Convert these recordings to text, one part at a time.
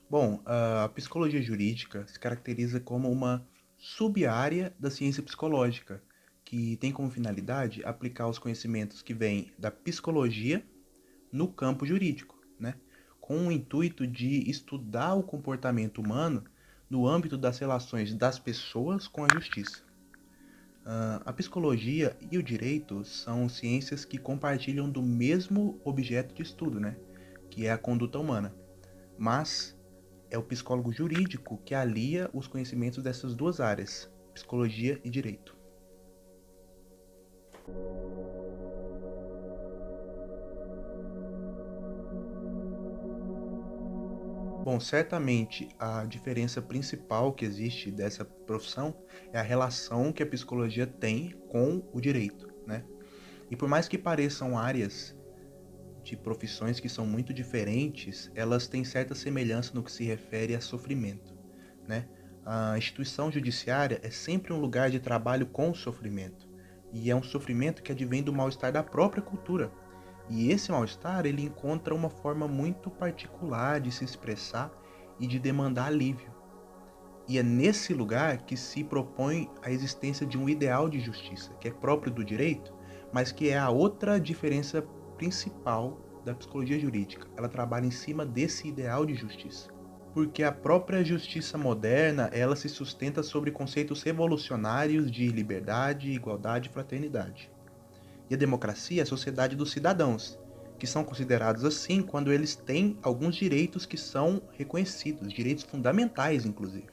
Bom, a psicologia jurídica se caracteriza como uma sub-área da ciência psicológica, que tem como finalidade aplicar os conhecimentos que vêm da psicologia no campo jurídico, né? Com o intuito de estudar o comportamento humano no âmbito das relações das pessoas com a justiça. A psicologia e o direito são ciências que compartilham do mesmo objeto de estudo, né? Que é a conduta humana. Mas é o psicólogo jurídico que alia os conhecimentos dessas duas áreas, psicologia e direito. Bom, certamente a diferença principal que existe dessa profissão é a relação que a psicologia tem com o direito, né? E por mais que pareçam áreas de profissões que são muito diferentes, elas têm certa semelhança no que se refere a sofrimento, né? A instituição judiciária é sempre um lugar de trabalho com sofrimento, e é um sofrimento que advém do mal-estar da própria cultura. E esse mal-estar, ele encontra uma forma muito particular de se expressar e de demandar alívio. E é nesse lugar que se propõe a existência de um ideal de justiça, que é próprio do direito, mas que é a outra diferença principal da psicologia jurídica. Ela trabalha em cima desse ideal de justiça. Porque a própria justiça moderna, ela se sustenta sobre conceitos revolucionários de liberdade, igualdade e fraternidade. E a democracia é a sociedade dos cidadãos, que são considerados assim quando eles têm alguns direitos que são reconhecidos, direitos fundamentais, inclusive.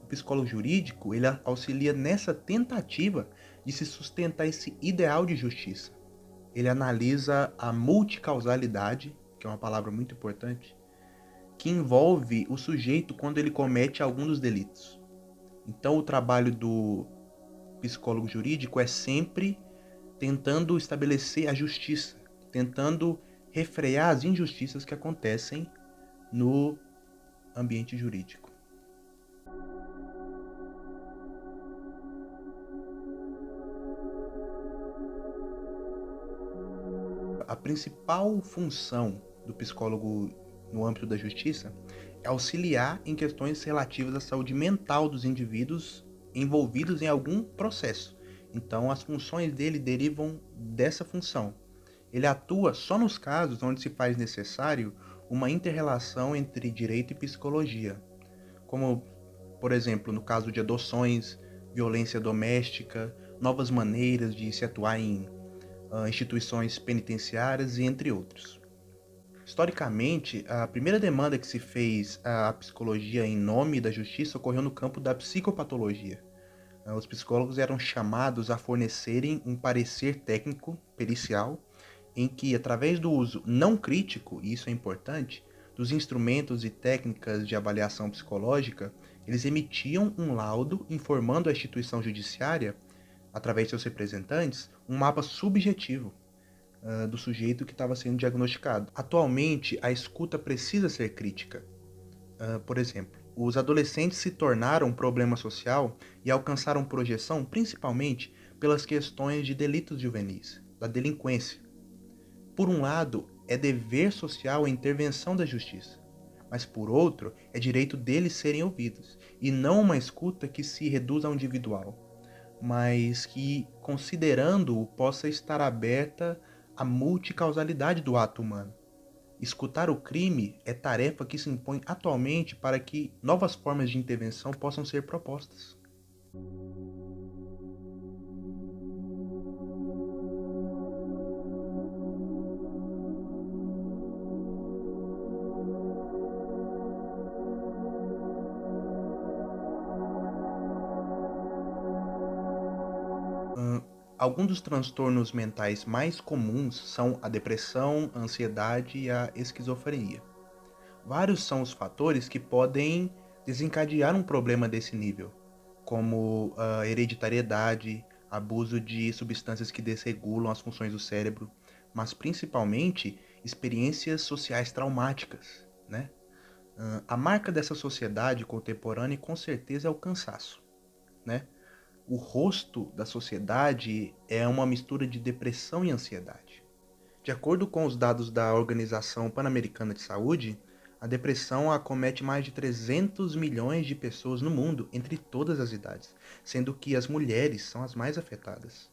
O psicólogo jurídico, ele auxilia nessa tentativa de se sustentar esse ideal de justiça. Ele analisa a multicausalidade, que é uma palavra muito importante, que envolve o sujeito quando ele comete algum dos delitos. Então, o trabalho do psicólogo jurídico é sempre tentando estabelecer a justiça, tentando refrear as injustiças que acontecem no ambiente jurídico. A principal função do psicólogo no âmbito da justiça é auxiliar em questões relativas à saúde mental dos indivíduos envolvidos em algum processo. Então, as funções dele derivam dessa função. Ele atua só nos casos onde se faz necessário uma inter-relação entre direito e psicologia, como, por exemplo, no caso de adoções, violência doméstica, novas maneiras de se atuar em instituições penitenciárias e entre outros. Historicamente, a primeira demanda que se fez à psicologia em nome da justiça ocorreu no campo da psicopatologia. Os psicólogos eram chamados a fornecerem um parecer técnico, pericial, em que, através do uso não crítico, e isso é importante, dos instrumentos e técnicas de avaliação psicológica, eles emitiam um laudo informando a instituição judiciária, através de seus representantes, um mapa subjetivo do sujeito que estava sendo diagnosticado. Atualmente, a escuta precisa ser crítica. Por exemplo, os adolescentes se tornaram um problema social e alcançaram projeção principalmente pelas questões de delitos juvenis, da delinquência. Por um lado, é dever social a intervenção da justiça, mas por outro, é direito deles serem ouvidos, e não uma escuta que se reduz ao individual, mas que, considerando-o, possa estar aberta à multicausalidade do ato humano. Escutar o crime é tarefa que se impõe atualmente para que novas formas de intervenção possam ser propostas. Alguns dos transtornos mentais mais comuns são a depressão, a ansiedade e a esquizofrenia. Vários são os fatores que podem desencadear um problema desse nível, como a hereditariedade, abuso de substâncias que desregulam as funções do cérebro, mas principalmente experiências sociais traumáticas, né? A marca dessa sociedade contemporânea com certeza é o cansaço, né? O rosto da sociedade é uma mistura de depressão e ansiedade. De acordo com os dados da Organização Pan-Americana de Saúde, A depressão acomete mais de 300 milhões de pessoas no mundo, entre todas as idades, sendo que as mulheres são as mais afetadas.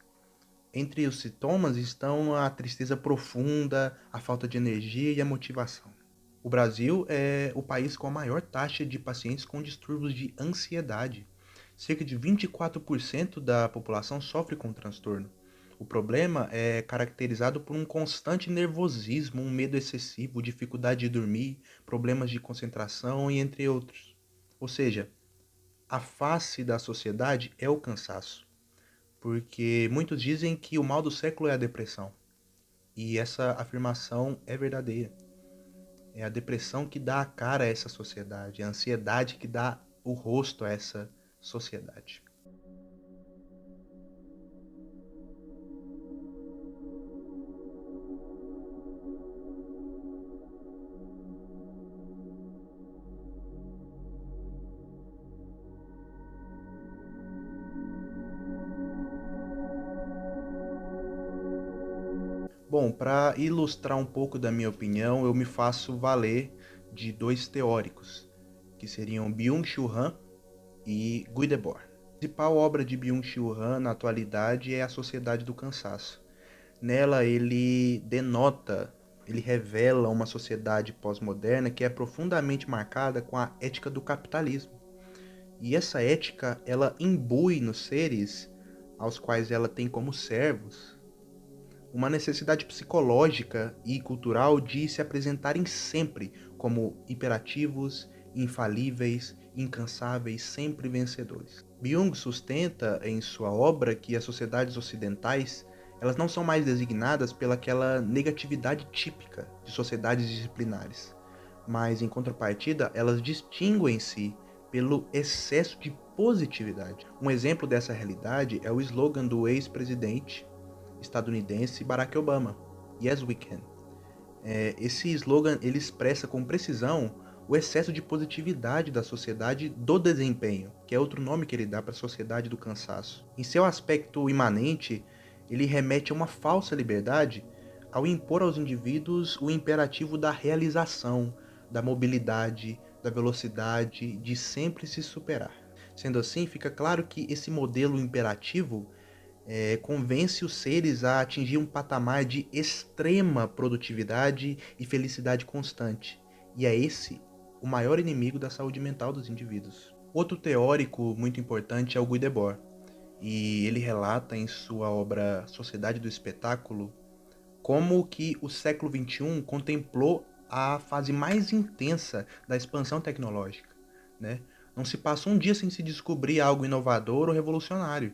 Entre os sintomas estão a tristeza profunda, a falta de energia e a motivação. O Brasil é o país com a maior taxa de pacientes com distúrbios de ansiedade. Cerca de 24% da população sofre com o transtorno. O problema é caracterizado por um constante nervosismo, um medo excessivo, dificuldade de dormir, problemas de concentração e entre outros. Ou seja, a face da sociedade é o cansaço, porque muitos dizem que o mal do século é a depressão. E essa afirmação é verdadeira. É a depressão que dá a cara a essa sociedade, a ansiedade que dá o rosto a essa sociedade. Bom, para ilustrar um pouco da minha opinião, eu me faço valer de dois teóricos, que seriam Byung-Chul Han e Guy Debord. A principal obra de Byung-Chul Han na atualidade é A Sociedade do Cansaço. Nela ele revela uma sociedade pós-moderna que é profundamente marcada com a ética do capitalismo. E essa ética, ela imbui nos seres aos quais ela tem como servos uma necessidade psicológica e cultural de se apresentarem sempre como imperativos, infalíveis, incansáveis, sempre vencedores. Byung sustenta em sua obra que as sociedades ocidentais elas não são mais designadas pelaquela negatividade típica de sociedades disciplinares, mas em contrapartida elas distinguem-se pelo excesso de positividade. Um exemplo dessa realidade é o slogan do ex-presidente estadunidense Barack Obama, Yes We Can. Esse slogan ele expressa com precisão o excesso de positividade da sociedade do desempenho, que é outro nome que ele dá para a sociedade do cansaço. Em seu aspecto imanente, ele remete a uma falsa liberdade ao impor aos indivíduos o imperativo da realização, da mobilidade, da velocidade, de sempre se superar. Sendo assim, fica claro que esse modelo imperativo convence os seres a atingir um patamar de extrema produtividade e felicidade constante. E é esse o maior inimigo da saúde mental dos indivíduos. Outro teórico muito importante é o Guy Debord, e ele relata em sua obra Sociedade do Espetáculo como que o século XXI contemplou a fase mais intensa da expansão tecnológica, né? Não se passa um dia sem se descobrir algo inovador ou revolucionário.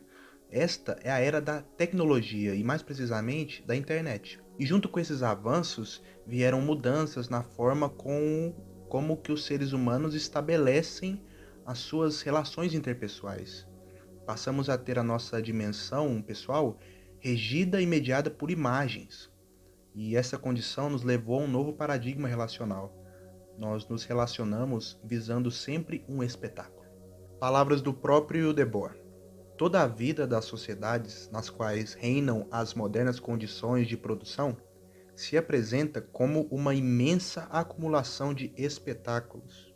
Esta é a era da tecnologia e, mais precisamente, da internet. E junto com esses avanços vieram mudanças na forma como que os seres humanos estabelecem as suas relações interpessoais. Passamos a ter a nossa dimensão pessoal regida e mediada por imagens. E essa condição nos levou a um novo paradigma relacional. Nós nos relacionamos visando sempre um espetáculo. Palavras do próprio Debord. Toda a vida das sociedades nas quais reinam as modernas condições de produção se apresenta como uma imensa acumulação de espetáculos.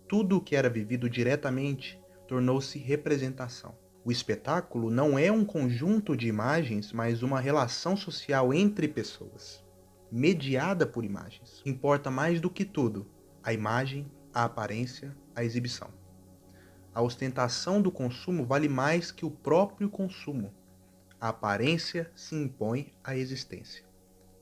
Tudo o que era vivido diretamente tornou-se representação. O espetáculo não é um conjunto de imagens, mas uma relação social entre pessoas, mediada por imagens. Importa mais do que tudo a imagem, a aparência, a exibição. A ostentação do consumo vale mais que o próprio consumo. A aparência se impõe à existência.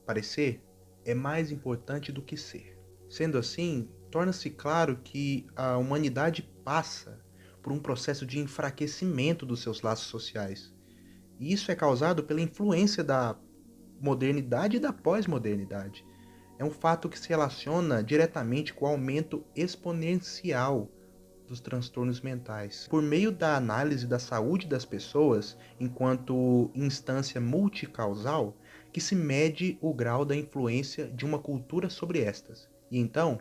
Parecer é mais importante do que ser. Sendo assim, torna-se claro que a humanidade passa por um processo de enfraquecimento dos seus laços sociais. E isso é causado pela influência da modernidade e da pós-modernidade. É um fato que se relaciona diretamente com o aumento exponencial dos transtornos mentais. Por meio da análise da saúde das pessoas enquanto instância multicausal, que se mede o grau da influência de uma cultura sobre estas. E então,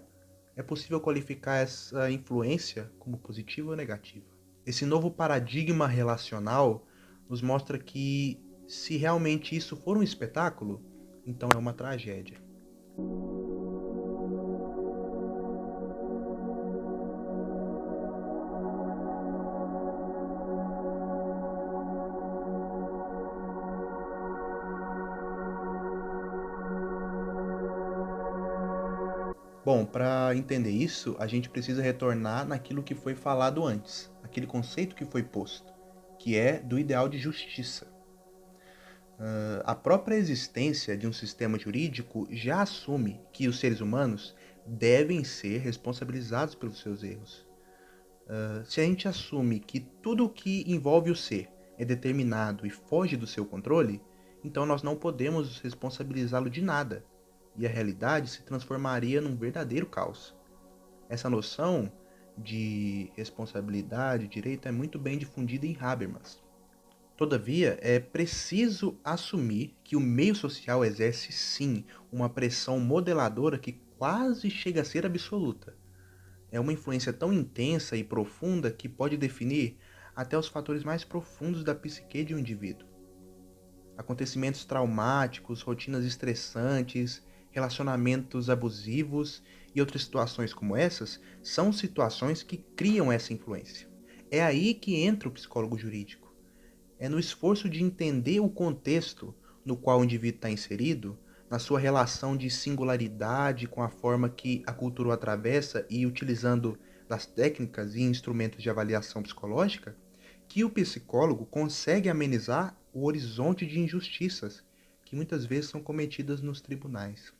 é possível qualificar essa influência como positiva ou negativa. Esse novo paradigma relacional nos mostra que, se realmente isso for um espetáculo, então é uma tragédia. Bom, para entender isso, a gente precisa retornar naquilo que foi falado antes, aquele conceito que foi posto, que é do ideal de justiça. A própria existência de um sistema jurídico já assume que os seres humanos devem ser responsabilizados pelos seus erros. Se a gente assume que tudo o que envolve o ser é determinado e foge do seu controle, então nós não podemos responsabilizá-lo de nada, e a realidade se transformaria num verdadeiro caos. Essa noção de responsabilidade e direito é muito bem difundida em Habermas. Todavia, é preciso assumir que o meio social exerce sim uma pressão modeladora que quase chega a ser absoluta. É uma influência tão intensa e profunda que pode definir até os fatores mais profundos da psique de um indivíduo. Acontecimentos traumáticos, rotinas estressantes, relacionamentos abusivos e outras situações como essas são situações que criam essa influência. É aí que entra o psicólogo jurídico. É no esforço de entender o contexto no qual o indivíduo está inserido, na sua relação de singularidade com a forma que a cultura o atravessa e utilizando das técnicas e instrumentos de avaliação psicológica, que o psicólogo consegue amenizar o horizonte de injustiças que muitas vezes são cometidas nos tribunais.